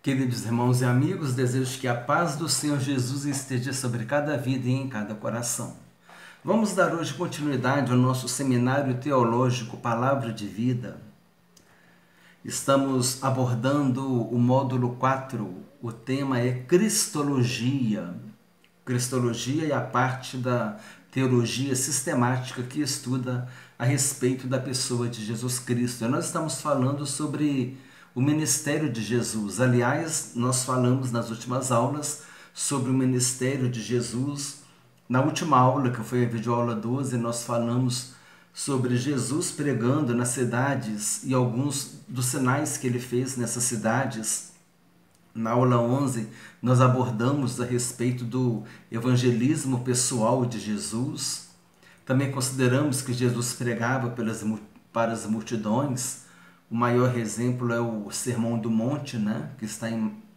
Queridos irmãos e amigos, desejo que a paz do Senhor Jesus esteja sobre cada vida e em cada coração. Vamos dar hoje continuidade ao nosso seminário teológico Palavra de Vida. Estamos abordando o módulo 4. O tema é Cristologia. Cristologia é a parte da teologia sistemática que estuda a respeito da pessoa de Jesus Cristo. E nós estamos falando sobre o ministério de Jesus. Aliás, nós falamos nas últimas aulas sobre o ministério de Jesus. Na última aula, que foi a videoaula 12, nós falamos sobre Jesus pregando nas cidades e alguns dos sinais que ele fez nessas cidades. Na aula 11, nós abordamos a respeito do evangelismo pessoal de Jesus. Também consideramos que Jesus pregava para as multidões. O maior exemplo é o Sermão do Monte, que está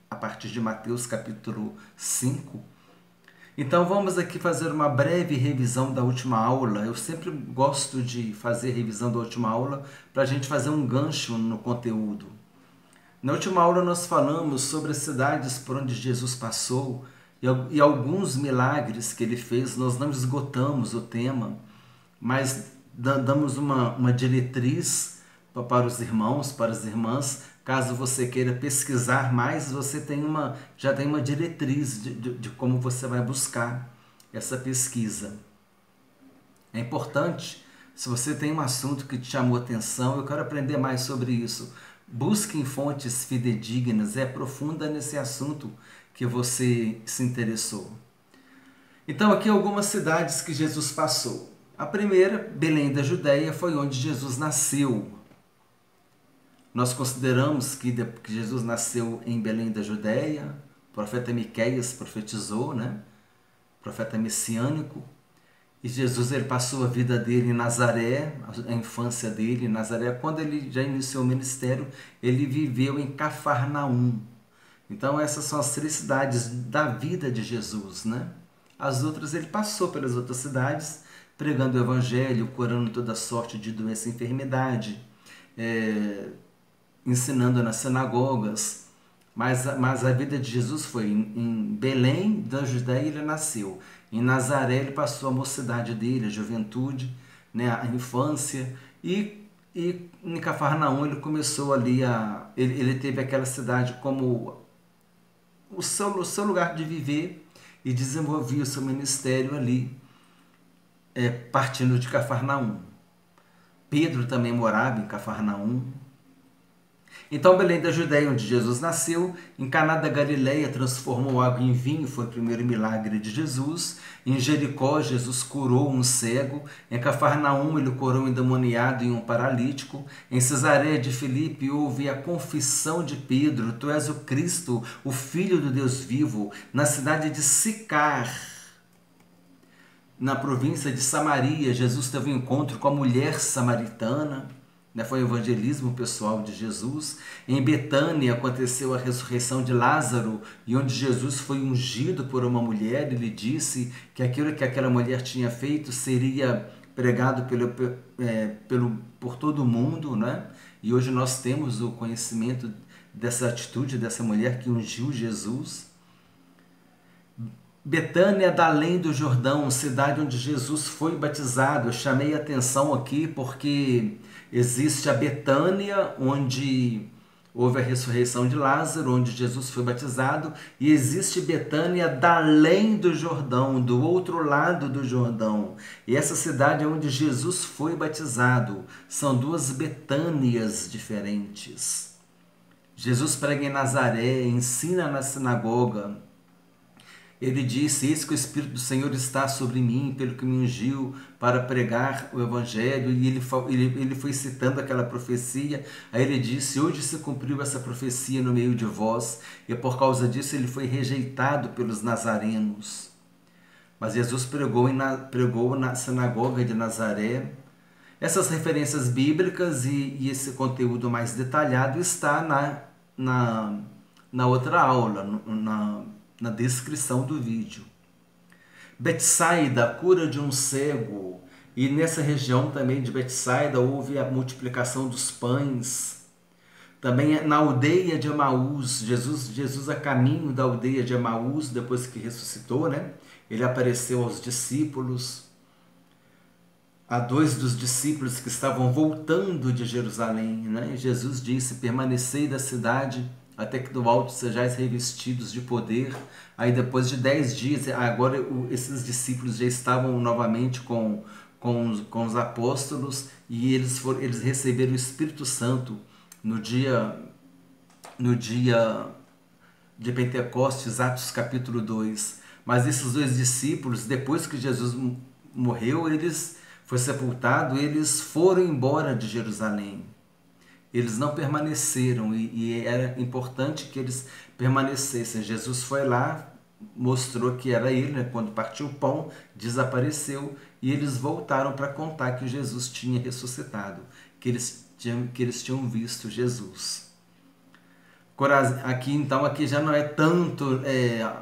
a partir de Mateus capítulo 5. Então vamos aqui fazer uma breve revisão da última aula. Eu sempre gosto de fazer revisão da última aula para a gente fazer um gancho no conteúdo. Na última aula nós falamos sobre as cidades por onde Jesus passou e alguns milagres que ele fez. Nós não esgotamos o tema, mas damos uma diretriz para os irmãos, para as irmãs. Caso você queira pesquisar mais, você já tem uma diretriz de como você vai buscar essa pesquisa. É importante, se você tem um assunto que te chamou atenção, eu quero aprender mais sobre isso. Busque em fontes fidedignas, aprofunda nesse assunto que você se interessou. Então, aqui algumas cidades que Jesus passou. A primeira, Belém da Judéia, foi onde Jesus nasceu. Nós consideramos que Jesus nasceu em Belém da Judéia. O profeta Miqueias profetizou, profeta messiânico. E Jesus ele passou a vida dele em Nazaré, a infância dele em Nazaré. Quando ele já iniciou o ministério, ele viveu em Cafarnaum. Então essas são as 3 cidades da vida de Jesus. As outras, ele passou pelas outras cidades, pregando o evangelho, curando toda sorte de doença e enfermidade, ensinando nas sinagogas. Mas a vida de Jesus foi em Belém da Judéia, ele nasceu. Em Nazaré ele passou a mocidade dele, a juventude, a infância. E em Cafarnaum ele começou ali ele teve aquela cidade como o seu lugar de viver e desenvolvia o seu ministério ali, partindo de Cafarnaum. Pedro também morava em Cafarnaum. Então, Belém da Judéia, onde Jesus nasceu, em Caná da Galileia transformou água em vinho, foi o primeiro milagre de Jesus. Em Jericó, Jesus curou um cego. Em Cafarnaum, ele curou um endemoniado e um paralítico. Em Cesareia de Filipe, houve a confissão de Pedro: Tu és o Cristo, o Filho do Deus vivo. Na cidade de Sicar, na província de Samaria, Jesus teve um encontro com a mulher samaritana. Foi o evangelismo pessoal de Jesus. Em Betânia aconteceu a ressurreição de Lázaro, e onde Jesus foi ungido por uma mulher. Ele disse que aquilo que aquela mulher tinha feito seria pregado por todo o mundo. E hoje nós temos o conhecimento dessa atitude dessa mulher que ungiu Jesus. Betânia da além do Jordão, cidade onde Jesus foi batizado. Eu chamei a atenção aqui porque existe a Betânia, onde houve a ressurreição de Lázaro, onde Jesus foi batizado, e existe Betânia da além do Jordão, do outro lado do Jordão. E essa cidade é onde Jesus foi batizado. São 2 Betânias diferentes. Jesus prega em Nazaré, ensina na sinagoga. Ele disse: Eis que o Espírito do Senhor está sobre mim, pelo que me ungiu para pregar o Evangelho. E ele foi citando aquela profecia. Aí ele disse: Hoje se cumpriu essa profecia no meio de vós. E por causa disso ele foi rejeitado pelos nazarenos. Mas Jesus pregou na sinagoga de Nazaré. Essas referências bíblicas e esse conteúdo mais detalhado está na outra aula, na descrição do vídeo. Betsaida, a cura de um cego. E nessa região também de Betsaida houve a multiplicação dos pães. Também na aldeia de Emaús, Jesus a caminho da aldeia de Emaús, depois que ressuscitou, né? Ele apareceu aos discípulos, a dois dos discípulos que estavam voltando de Jerusalém, né? Jesus disse: permanecei da cidade até que do alto sejais revestidos de poder. Aí depois de 10 dias, agora esses discípulos já estavam novamente com os apóstolos, e eles receberam o Espírito Santo no dia de Pentecostes, Atos capítulo 2. Mas esses dois discípulos, depois que Jesus morreu, foi sepultado, eles foram embora de Jerusalém. Eles não permaneceram, e era importante que eles permanecessem. Jesus foi lá, mostrou que era ele, né? Quando partiu o pão, desapareceu, e eles voltaram para contar que Jesus tinha ressuscitado, que eles tinham visto Jesus. Aqui já não é tanto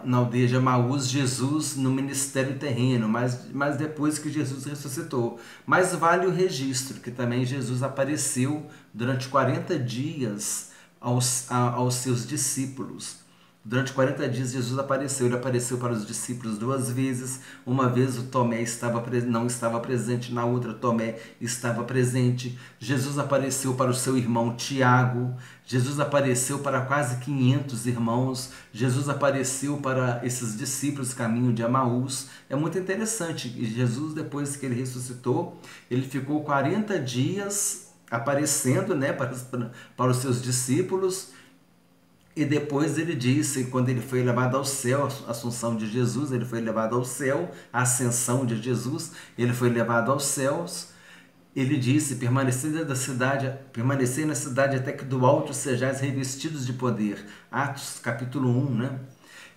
na aldeia de Emaús, Jesus no ministério terreno, mas depois que Jesus ressuscitou. Mas vale o registro que também Jesus apareceu durante 40 dias aos seus discípulos. Durante 40 dias Jesus apareceu. Ele apareceu para os discípulos 2 vezes. Uma vez o Tomé não estava presente, na outra Tomé estava presente. Jesus apareceu para o seu irmão Tiago. Jesus apareceu para quase 500 irmãos. Jesus apareceu para esses discípulos caminho de Emaús. É muito interessante. E Jesus, depois que ele ressuscitou, ele ficou 40 dias aparecendo, né, para os seus discípulos. E depois ele disse, quando ele foi levado ao céu, a assunção de Jesus, ele foi levado ao céu, a ascensão de Jesus, ele foi levado aos céus. Ele disse: permanecei na cidade até que do alto sejais revestidos de poder. Atos capítulo 1, né?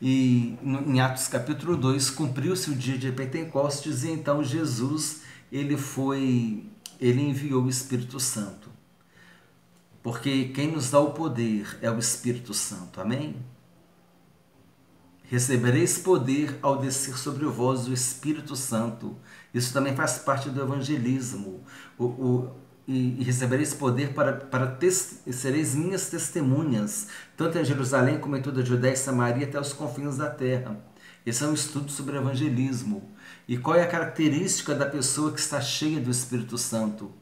E em Atos capítulo 2, cumpriu-se o dia de Pentecostes, e então Jesus, ele enviou o Espírito Santo. Porque quem nos dá o poder é o Espírito Santo, amém? Recebereis poder ao descer sobre vós o Espírito Santo. Isso também faz parte do evangelismo. E recebereis poder e sereis minhas testemunhas, tanto em Jerusalém como em toda a Judéia e Samaria, até os confins da terra. Esse é um estudo sobre evangelismo. E qual é a característica da pessoa que está cheia do Espírito Santo?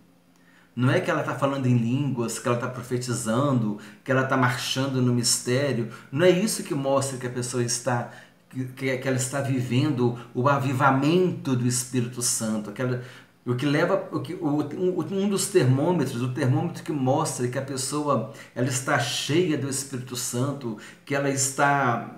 Não é que ela está falando em línguas, que ela está profetizando, que ela está marchando no mistério. Não é isso que mostra que a pessoa que ela está vivendo o avivamento do Espírito Santo. Um dos termômetros, o termômetro que mostra que a pessoa ela está cheia do Espírito Santo, que ela está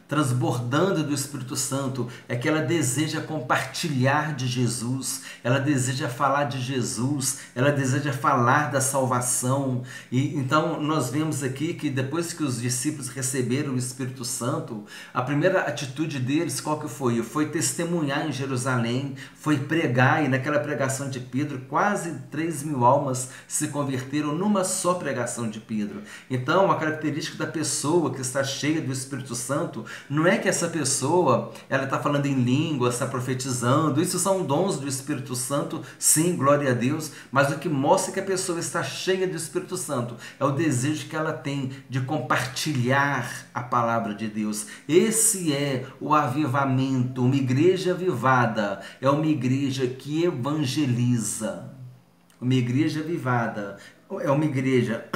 transbordando do Espírito Santo, é que ela deseja compartilhar de Jesus, ela deseja falar de Jesus, ela deseja falar da salvação. E então nós vemos aqui que depois que os discípulos receberam o Espírito Santo, a primeira atitude deles qual que foi? Foi testemunhar em Jerusalém, foi pregar, e naquela pregação de Pedro, quase 3.000 almas se converteram numa só pregação de Pedro. Então, a característica da pessoa que está cheia do Espírito Santo não é que essa pessoa ela está falando em língua, está profetizando. Isso são dons do Espírito Santo, sim, glória a Deus, mas o que mostra que a pessoa está cheia do Espírito Santo é o desejo que ela tem de compartilhar a palavra de Deus. Esse é o avivamento. Uma igreja avivada é uma igreja que evangeliza. Uma igreja avivada é uma igreja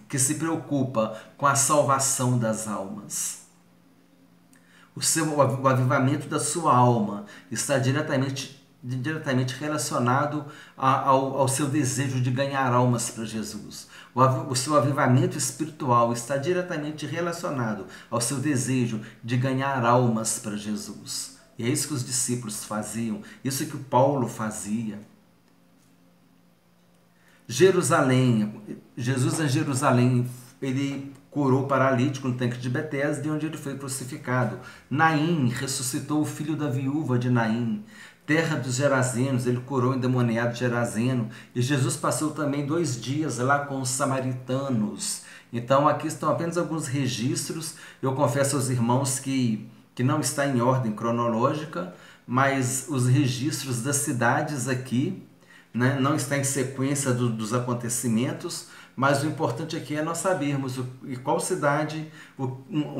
que se preocupa com a salvação das almas. O avivamento da sua alma está diretamente relacionado ao seu desejo de ganhar almas para Jesus. O seu avivamento espiritual está diretamente relacionado ao seu desejo de ganhar almas para Jesus. E é isso que os discípulos faziam, isso que o Paulo fazia. Jerusalém, Jesus em Jerusalém, ele curou o paralítico no tanque de Betesda, de onde ele foi crucificado. Naim ressuscitou o filho da viúva de Naim. Terra dos Gerazenos, ele curou o endemoniado Gerazeno. E Jesus passou também 2 dias lá com os samaritanos. Então aqui estão apenas alguns registros. Eu confesso aos irmãos que não está em ordem cronológica, mas os registros das cidades aqui, né, não está em sequência dos acontecimentos, mas o importante aqui é nós sabermos em qual cidade,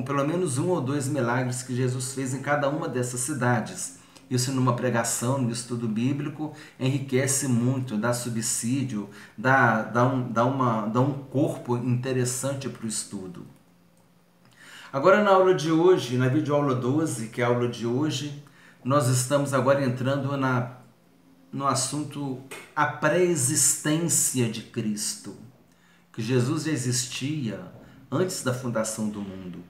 pelo menos um ou dois milagres que Jesus fez em cada uma dessas cidades. Isso numa pregação, no estudo bíblico, enriquece muito, dá subsídio, dá um corpo interessante para o estudo. Agora na aula de hoje, na videoaula 12, que é a aula de hoje, nós estamos agora entrando no assunto a pré-existência de Cristo, que Jesus já existia antes da fundação do mundo.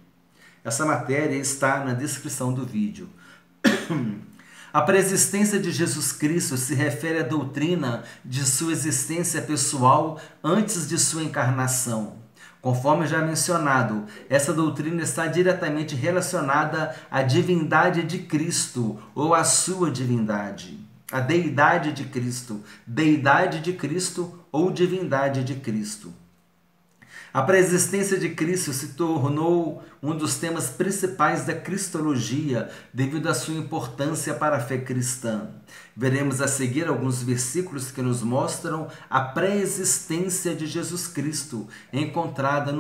Essa matéria está na descrição do vídeo. A pré-existência de Jesus Cristo se refere à doutrina de sua existência pessoal antes de sua encarnação. Conforme já mencionado, essa doutrina está diretamente relacionada à divindade de Cristo ou à sua divindade. A deidade de Cristo ou divindade de Cristo. A pré-existência de Cristo se tornou um dos temas principais da cristologia devido à sua importância para a fé cristã. Veremos a seguir alguns versículos que nos mostram a pré-existência de Jesus Cristo encontradas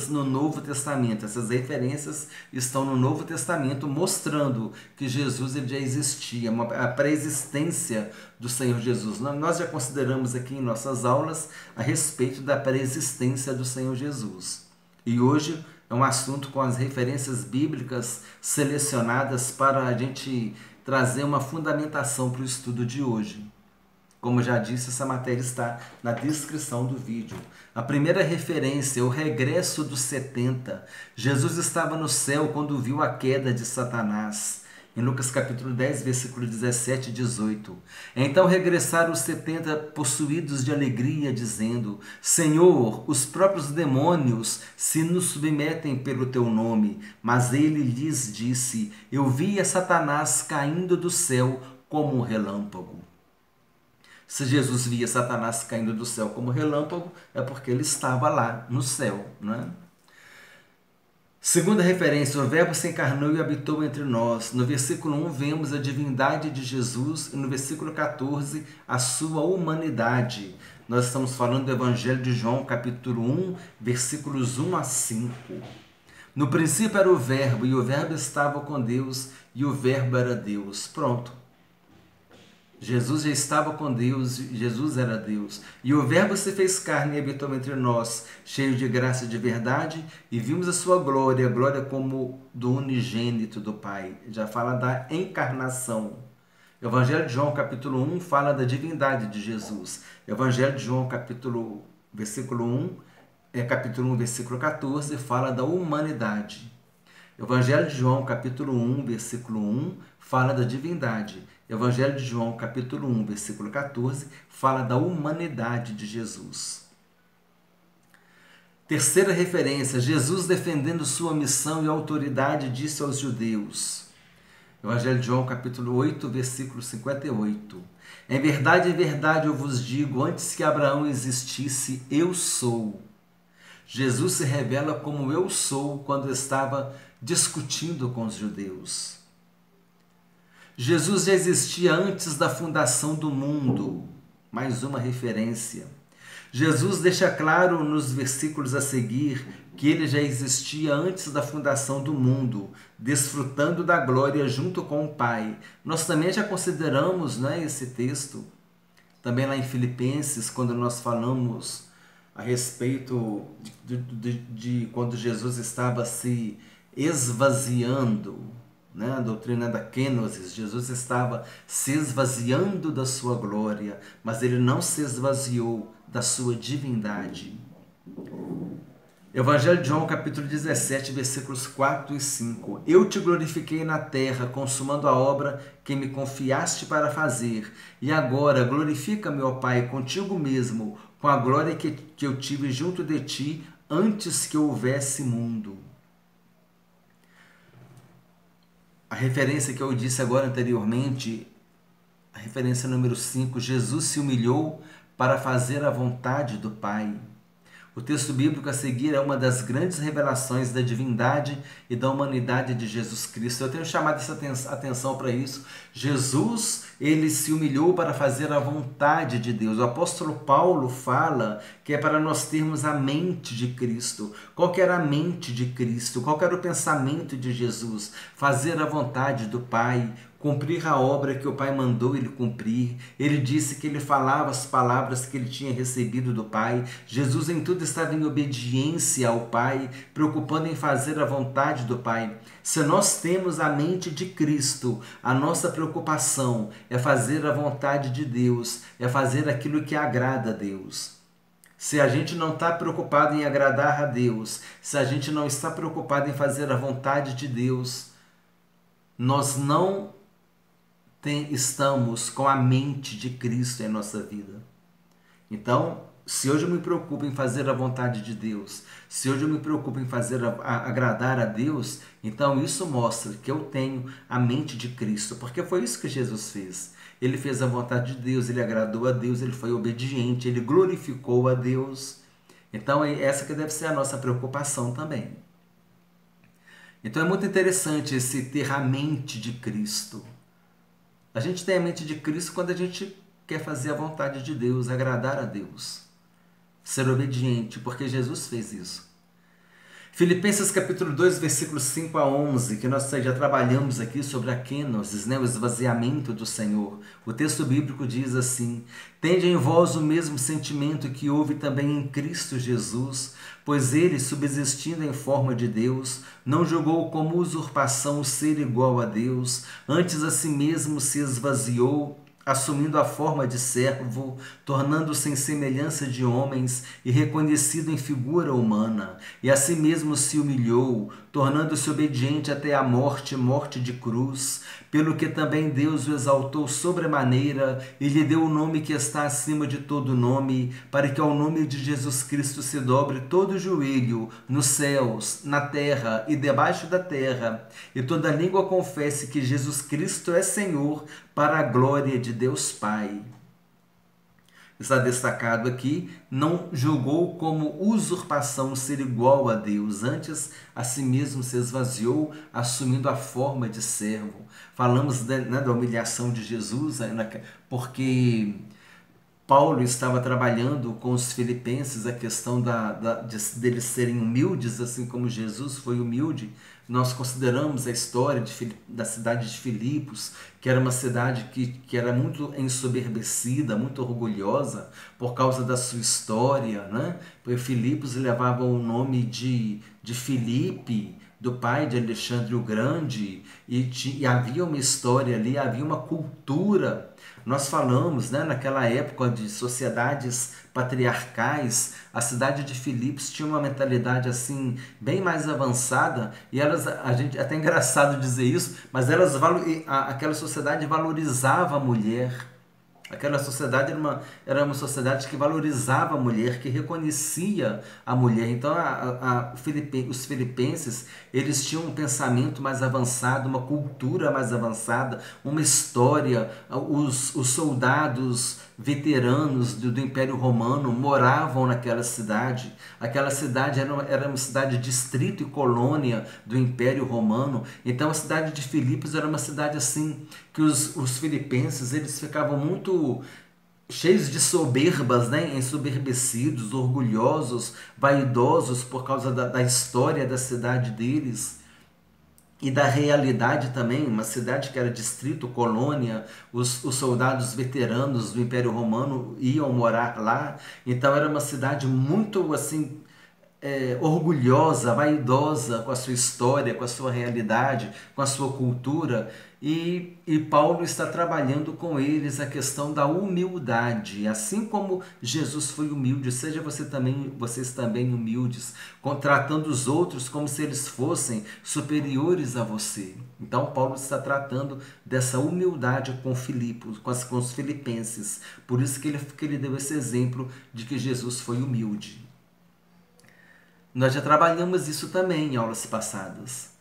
no Novo Testamento. Essas referências estão no Novo Testamento mostrando que Jesus já existia, a pré-existência do Senhor Jesus. Nós já consideramos aqui em nossas aulas a respeito da pré-existência do Senhor Jesus. E hoje é um assunto com as referências bíblicas selecionadas para a gente trazer uma fundamentação para o estudo de hoje. Como já disse, essa matéria está na descrição do vídeo. A primeira referência é o regresso dos 70. Jesus estava no céu quando viu a queda de Satanás. Em Lucas capítulo 10, versículo 17 e 18. Então regressaram os 70 possuídos de alegria, dizendo: Senhor, os próprios demônios se nos submetem pelo teu nome. Mas ele lhes disse: Eu via Satanás caindo do céu como um relâmpago. Se Jesus via Satanás caindo do céu como relâmpago, é porque ele estava lá no céu, não é? Segunda referência, o Verbo se encarnou e habitou entre nós. No versículo 1 vemos a divindade de Jesus e no versículo 14 a sua humanidade. Nós estamos falando do Evangelho de João, capítulo 1, versículos 1 a 5. No princípio era o Verbo e o Verbo estava com Deus e o Verbo era Deus. Pronto. Jesus já estava com Deus, Jesus era Deus. E o Verbo se fez carne e habitou entre nós, cheio de graça e de verdade, e vimos a sua glória, a glória como do unigênito do Pai. Já fala da encarnação. O Evangelho de João, capítulo 1, fala da divindade de Jesus. O Evangelho de João, capítulo 1, versículo 14, fala da humanidade. O Evangelho de João, capítulo 1, versículo 1, fala da divindade. O Evangelho de João, capítulo 1, versículo 14, fala da humanidade de Jesus. Terceira referência, Jesus defendendo sua missão e autoridade disse aos judeus. Evangelho de João, capítulo 8, versículo 58. Em verdade, eu vos digo, antes que Abraão existisse, eu sou. Jesus se revela como eu sou quando estava discutindo com os judeus. Jesus já existia antes da fundação do mundo. Mais uma referência. Jesus deixa claro nos versículos a seguir que ele já existia antes da fundação do mundo, desfrutando da glória junto com o Pai. Nós também já consideramos, esse texto, também lá em Filipenses, quando nós falamos a respeito de quando Jesus estava se esvaziando, a doutrina da kenosis. Jesus estava se esvaziando da sua glória, mas ele não se esvaziou da sua divindade. Evangelho de João, capítulo 17, versículos 4 e 5. Eu te glorifiquei na terra, consumando a obra que me confiaste para fazer. E agora glorifica-me, ó Pai, contigo mesmo, com a glória que eu tive junto de ti antes que houvesse mundo. A referência que eu disse agora anteriormente, a referência número 5, Jesus se humilhou para fazer a vontade do Pai. O texto bíblico a seguir é uma das grandes revelações da divindade e da humanidade de Jesus Cristo. Eu tenho chamado essa atenção para isso. Jesus, ele se humilhou para fazer a vontade de Deus. O apóstolo Paulo fala que é para nós termos a mente de Cristo. Qual que era a mente de Cristo? Qual que era o pensamento de Jesus? Fazer a vontade do Pai, cumprir a obra que o Pai mandou ele cumprir. Ele disse que ele falava as palavras que ele tinha recebido do Pai. Jesus em tudo estava em obediência ao Pai, preocupando em fazer a vontade do Pai. Se nós temos a mente de Cristo, a nossa preocupação é fazer a vontade de Deus, é fazer aquilo que agrada a Deus. Se a gente não está preocupado em agradar a Deus, se a gente não está preocupado em fazer a vontade de Deus, nós não estamos com a mente de Cristo em nossa vida. Então, se hoje eu me preocupo em fazer a vontade de Deus, se hoje eu me preocupo em agradar a Deus, então isso mostra que eu tenho a mente de Cristo, porque foi isso que Jesus fez. Ele fez a vontade de Deus, ele agradou a Deus, ele foi obediente, ele glorificou a Deus. Então, é essa que deve ser a nossa preocupação também. Então, é muito interessante esse ter a mente de Cristo. A gente tem a mente de Cristo quando a gente quer fazer a vontade de Deus, agradar a Deus, ser obediente, porque Jesus fez isso. Filipenses capítulo 2, versículos 5 a 11, que nós já trabalhamos aqui sobre a kenosis, o esvaziamento do Senhor. O texto bíblico diz assim: tende em vós o mesmo sentimento que houve também em Cristo Jesus, pois ele, subsistindo em forma de Deus, não julgou como usurpação o ser igual a Deus, antes a si mesmo se esvaziou, assumindo a forma de servo, tornando-se em semelhança de homens e reconhecido em figura humana, e a si mesmo se humilhou, tornando-se obediente até a morte, morte de cruz, pelo que também Deus o exaltou sobremaneira e lhe deu o nome que está acima de todo nome, para que ao nome de Jesus Cristo se dobre todo o joelho, nos céus, na terra e debaixo da terra, e toda língua confesse que Jesus Cristo é Senhor, para a glória de Deus Pai. Está destacado aqui, não julgou como usurpação ser igual a Deus, antes a si mesmo se esvaziou, assumindo a forma de servo. Falamos da humilhação de Jesus, porque Paulo estava trabalhando com os filipenses a questão deles serem humildes, assim como Jesus foi humilde. Nós consideramos a história da cidade de Filipos, que era uma cidade que era muito ensoberbecida, muito orgulhosa por causa da sua história, né? Porque Filipos levava o nome de Filipe, do pai de Alexandre o Grande, e havia uma história ali, havia uma cultura. Nós falamos, né, naquela época de sociedades patriarcais, a cidade de Filipos tinha uma mentalidade assim bem mais avançada, e a gente até é engraçado dizer isso, mas aquela sociedade valorizava a mulher. Aquela sociedade era uma sociedade que valorizava a mulher, que reconhecia a mulher. Então, os filipenses, eles tinham um pensamento mais avançado, uma cultura mais avançada, uma história. Os soldados veteranos do Império Romano moravam naquela cidade. Aquela cidade era uma cidade distrito e colônia do Império Romano. Então, a cidade de Filipos era uma cidade assim, que os filipenses, eles ficavam muito cheios de soberbas, né? Ensoberbecidos, orgulhosos, vaidosos por causa da história da cidade deles e da realidade também. Uma cidade que era distrito, colônia, os soldados veteranos do Império Romano iam morar lá, então era uma cidade muito assim, orgulhosa, vaidosa com a sua história, com a sua realidade, com a sua cultura, e Paulo está trabalhando com eles a questão da humildade. Assim como Jesus foi humilde, seja vocês também humildes, tratando os outros como se eles fossem superiores a você. Então Paulo está tratando dessa humildade com Filipos, com os filipenses. Por isso que ele deu esse exemplo de que Jesus foi humilde. Nós já trabalhamos isso também em aulas passadas.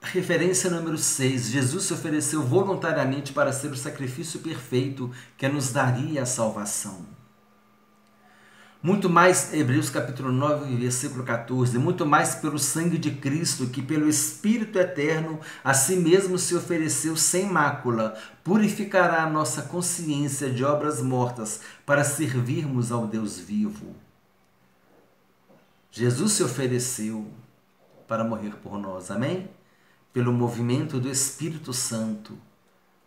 Referência número 6. Jesus se ofereceu voluntariamente para ser o sacrifício perfeito que nos daria a salvação. Muito mais, Hebreus capítulo 9, versículo 14, muito mais pelo sangue de Cristo, que pelo Espírito eterno a si mesmo se ofereceu sem mácula, purificará a nossa consciência de obras mortas para servirmos ao Deus vivo. Jesus se ofereceu para morrer por nós, amém? Pelo movimento do Espírito Santo.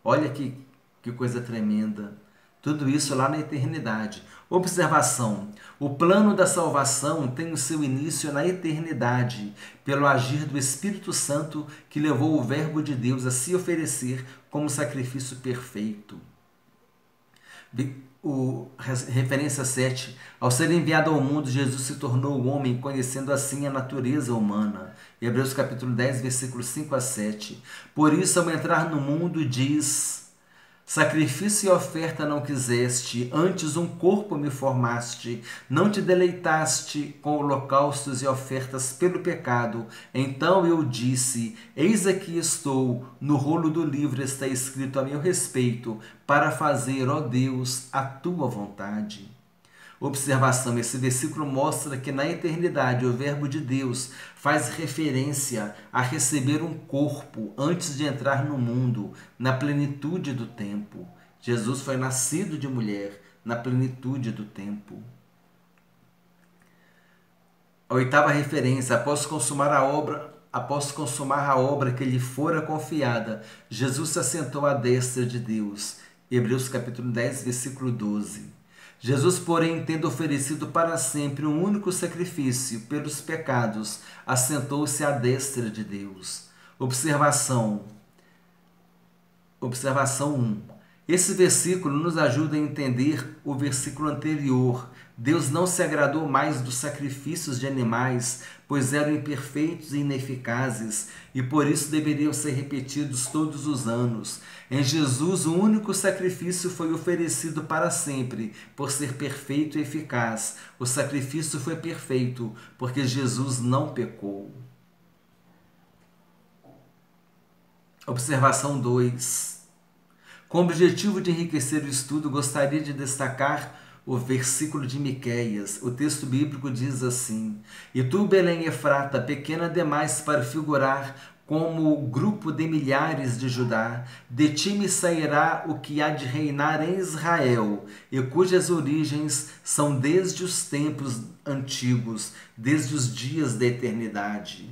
Olha que coisa tremenda. Tudo isso lá na eternidade. Observação: o plano da salvação tem o seu início na eternidade, pelo agir do Espírito Santo que levou o Verbo de Deus a se oferecer como sacrifício perfeito. Referência 7. Ao ser enviado ao mundo, Jesus se tornou homem, conhecendo assim a natureza humana. Hebreus capítulo 10, versículos 5 a 7. Por isso, ao entrar no mundo, diz: sacrifício e oferta não quiseste, antes um corpo me formaste. Não te deleitaste com holocaustos e ofertas pelo pecado. Então eu disse: eis aqui estou, no rolo do livro está escrito a meu respeito, para fazer, ó Deus, a tua vontade. Observação: esse versículo mostra que na eternidade o Verbo de Deus faz referência a receber um corpo antes de entrar no mundo, na plenitude do tempo. Jesus foi nascido de mulher na plenitude do tempo. A oitava referência: após consumar a obra que lhe fora confiada, Jesus se assentou à destra de Deus. Hebreus capítulo 10, versículo 12. Jesus, porém, tendo oferecido para sempre um único sacrifício pelos pecados, assentou-se à destra de Deus. Observação 1. Esse versículo nos ajuda a entender o versículo anterior. Deus não se agradou mais dos sacrifícios de animais, pois eram imperfeitos e ineficazes, e por isso deveriam ser repetidos todos os anos. Em Jesus, o único sacrifício foi oferecido para sempre, por ser perfeito e eficaz. O sacrifício foi perfeito, porque Jesus não pecou. Observação 2. Com o objetivo de enriquecer o estudo, gostaria de destacar o versículo de Miqueias. O texto bíblico diz assim: e tu, Belém Efrata, pequena demais para figurar como o grupo de milhares de Judá, de ti me sairá o que há de reinar em Israel, e cujas origens são desde os tempos antigos, desde os dias da eternidade.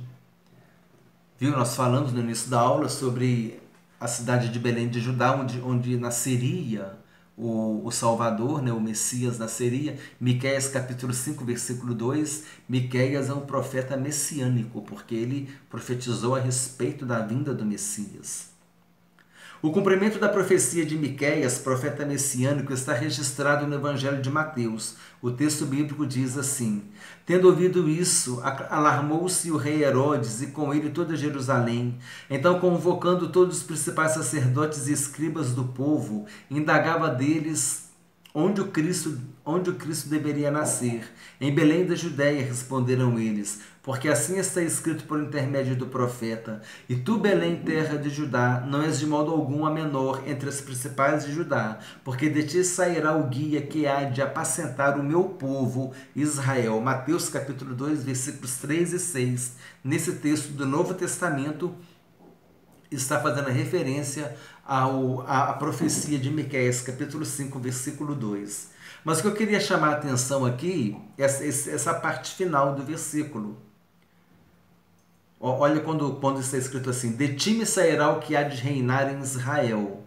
Viu? Nós falamos no início da aula sobre a cidade de Belém de Judá, onde nasceria o Salvador, né? O Messias nasceria. Miqueias capítulo 5, versículo 2. Miqueias é um profeta messiânico, porque ele profetizou a respeito da vinda do Messias. O cumprimento da profecia de Miqueias, profeta messiânico, está registrado no Evangelho de Mateus. O texto bíblico diz assim: tendo ouvido isso, alarmou-se o rei Herodes e com ele toda Jerusalém. Então, convocando todos os principais sacerdotes e escribas do povo, indagava deles onde o Cristo deveria nascer. Em Belém da Judéia, responderam eles, porque assim está escrito por intermédio do profeta: e tu, Belém, terra de Judá, não és de modo algum a menor entre as principais de Judá, porque de ti sairá o guia que há de apacentar o meu povo Israel. Mateus capítulo 2, versículos 3 e 6. Nesse texto do Novo Testamento está fazendo referência à profecia de Miqueias, capítulo 5, versículo 2. Mas o que eu queria chamar a atenção aqui é essa parte final do versículo. Olha quando está escrito assim: de ti me sairá o que há de reinar em Israel,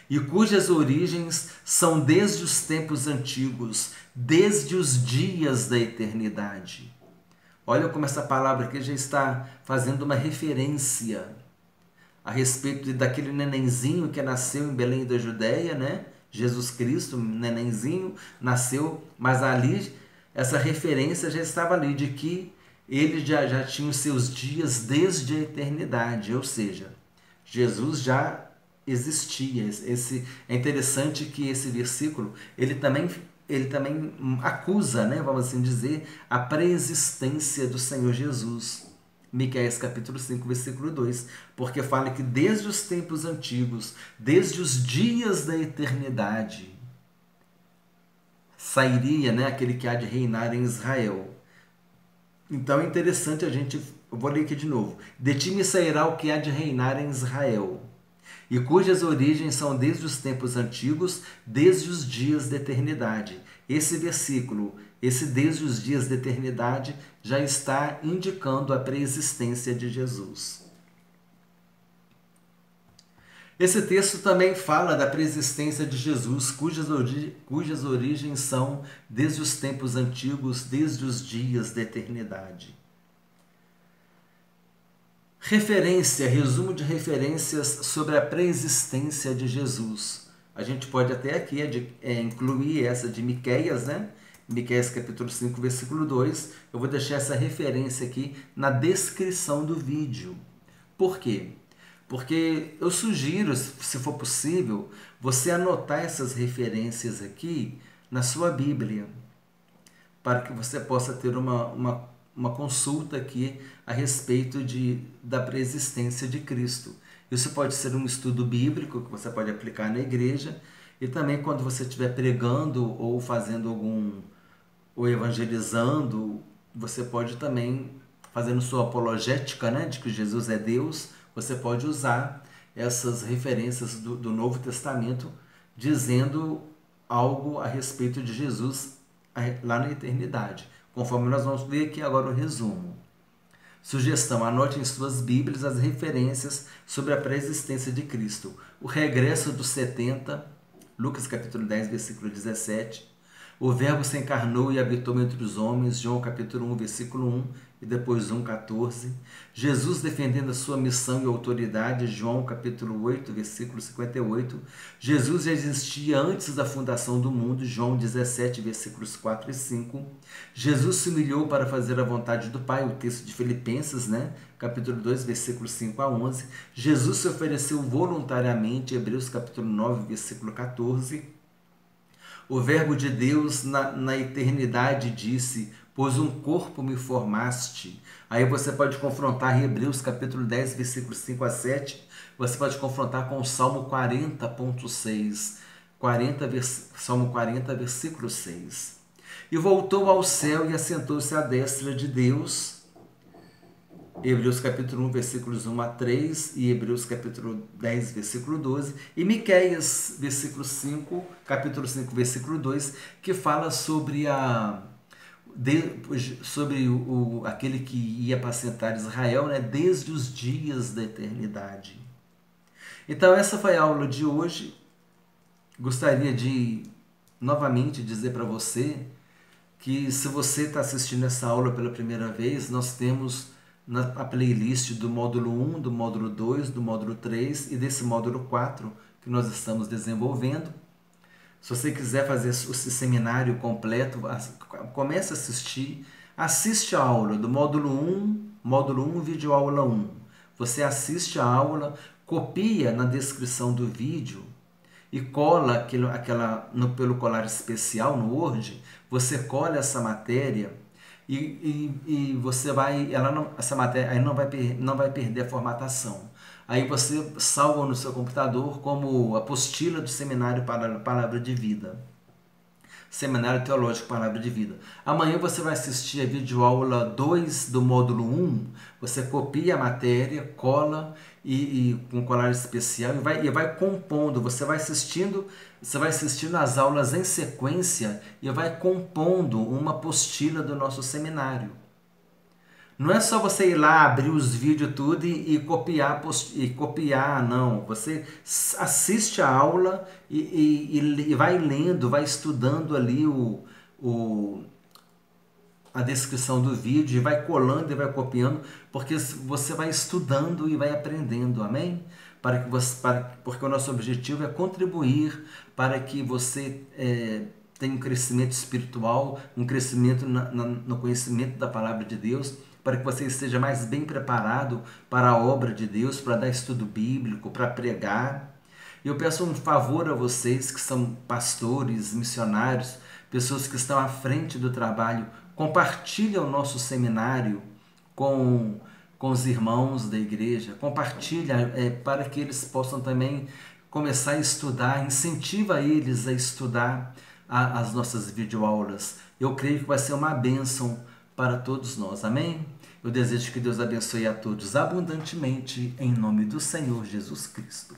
e cujas origens são desde os tempos antigos, desde os dias da eternidade. Olha como essa palavra aqui já está fazendo uma referência a respeito daquele nenenzinho que nasceu em Belém da Judéia, né? Jesus Cristo, nenenzinho, nasceu, mas ali, essa referência já estava ali, de que ele já tinha os seus dias desde a eternidade, ou seja, Jesus já existia. É interessante que esse versículo, ele também acusa, né, vamos assim dizer, a pré-existência do Senhor Jesus. Miqueias capítulo 5, versículo 2, porque fala que desde os tempos antigos, desde os dias da eternidade, sairia, né, aquele que há de reinar em Israel. Então é interessante eu vou ler aqui de novo. De ti me sairá o que há de reinar em Israel, e cujas origens são desde os tempos antigos, desde os dias da eternidade. Esse versículo, esse desde os dias da eternidade, já está indicando a preexistência de Jesus. Esse texto também fala da preexistência de Jesus, cujas origens são desde os tempos antigos, desde os dias da eternidade. Referência, resumo de referências sobre a preexistência de Jesus. A gente pode até aqui incluir essa de Miqueias, né? Miqueias capítulo 5, versículo 2. Eu vou deixar essa referência aqui na descrição do vídeo. Por quê? Porque eu sugiro, se for possível, você anotar essas referências aqui na sua Bíblia, para que você possa ter uma consulta aqui a respeito da preexistência de Cristo. Isso pode ser um estudo bíblico que você pode aplicar na igreja, e também quando você estiver pregando ou fazendo ou evangelizando, você pode também, fazendo sua apologética, né, de que Jesus é Deus, você pode usar essas referências do Novo Testamento dizendo algo a respeito de Jesus lá na eternidade, conforme nós vamos ver aqui agora o resumo. Sugestão: anote em suas Bíblias as referências sobre a pré-existência de Cristo. O regresso dos 70, Lucas capítulo 10, versículo 17. O Verbo se encarnou e habitou entre os homens, João capítulo 1, versículo 1 e depois 1,14. Jesus defendendo a sua missão e autoridade, João capítulo 8, versículo 58. Jesus já existia antes da fundação do mundo, João 17, versículos 4 e 5. Jesus se humilhou para fazer a vontade do Pai, o texto de Filipenses, né? Capítulo 2, versículos 5 a 11. Jesus se ofereceu voluntariamente, Hebreus capítulo 9, versículo 14. O Verbo de Deus na eternidade disse: pois um corpo me formaste. Aí você pode confrontar Hebreus capítulo 10, versículos 5 a 7. Você pode confrontar com o Salmo 40.6. Salmo 40, versículo 6. E voltou ao céu e assentou-se à destra de Deus. Hebreus capítulo 1, versículos 1 a 3 e Hebreus capítulo 10, versículo 12, e Miqueias, capítulo 5, versículo 2, que fala sobre aquele que ia apacentar Israel, né, desde os dias da eternidade. Então essa foi a aula de hoje. Gostaria de novamente dizer para você que, se você está assistindo essa aula pela primeira vez, nós temos a playlist do módulo 1, do módulo 2, do módulo 3 e desse módulo 4 que nós estamos desenvolvendo. Se você quiser fazer esse seminário completo, comece a assiste a aula do módulo 1, vídeo aula 1. Você assiste a aula, copia na descrição do vídeo e cola pelo colar especial no Word, você cola essa matéria e você vai, essa matéria aí não vai perder a formatação. Aí você salva no seu computador como apostila do Seminário para a Palavra de Vida. Seminário Teológico Palavra de Vida. Amanhã você vai assistir a videoaula 2 do módulo 1. Você copia a matéria, cola com colar especial e vai compondo. Você vai assistindo as aulas em sequência e vai compondo uma apostila do nosso seminário. Não é só você ir lá, abrir os vídeos tudo e copiar, não. Você assiste a aula e vai lendo, vai estudando ali a descrição do vídeo, e vai colando e vai copiando, porque você vai estudando e vai aprendendo, amém? Porque o nosso objetivo é contribuir para que você tenha um crescimento espiritual, um crescimento no conhecimento da Palavra de Deus, para que você esteja mais bem preparado para a obra de Deus, para dar estudo bíblico, para pregar. E eu peço um favor a vocês que são pastores, missionários, pessoas que estão à frente do trabalho: compartilhe o nosso seminário com com os irmãos da igreja, compartilha para que eles possam também começar a estudar, incentiva eles a estudar as nossas videoaulas. Eu creio que vai ser uma bênção para todos nós, amém? Eu desejo que Deus abençoe a todos abundantemente, em nome do Senhor Jesus Cristo.